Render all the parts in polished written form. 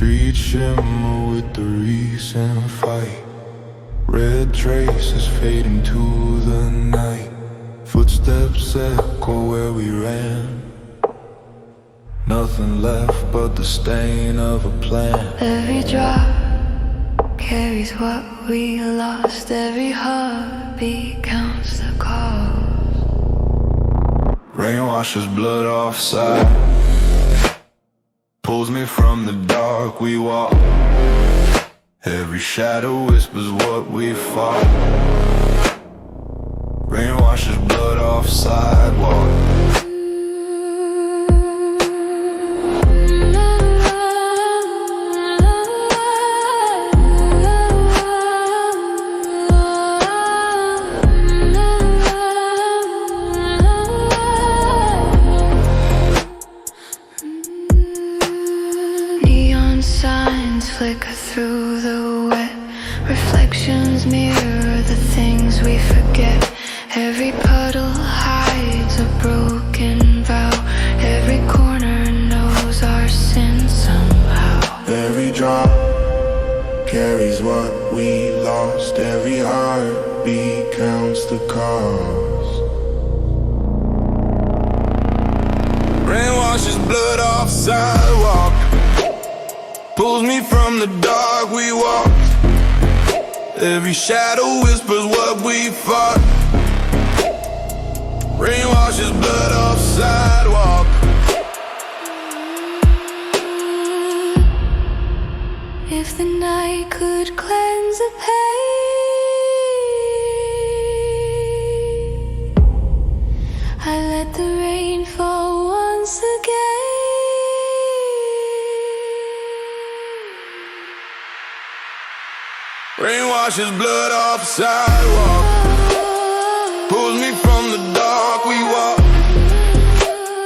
Streets shimmer with the recent fight. Red traces fading to the night. Footsteps echo where we ran. Nothing left but the stain of a plan. Every drop carries what we lost. Every heartbeat counts the cost. Rain washes blood offside, pulls me from the dark we walk. Every shadow whispers what we fought. Rain washes blood off sidewalk. Neon signs flicker through the wet. Reflections mirror the things we forget. Every puddle hides a broken vow. Every corner knows our sin somehow. Every drop carries what we lost. Every heartbeat counts the cost. Rain washes blood off sidewalk, pulls me from the dark we walked. Every shadow whispers what we fought. Rain washes blood off sidewalk. If the night could cleanse the pain, I let the rain fall once again. Rain washes blood off sidewalk, pulls me from the dark we walk.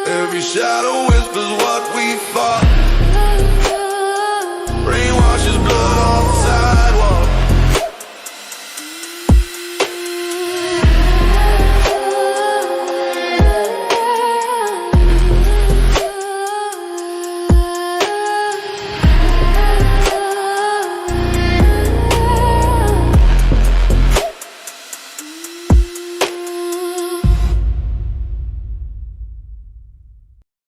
Every shadow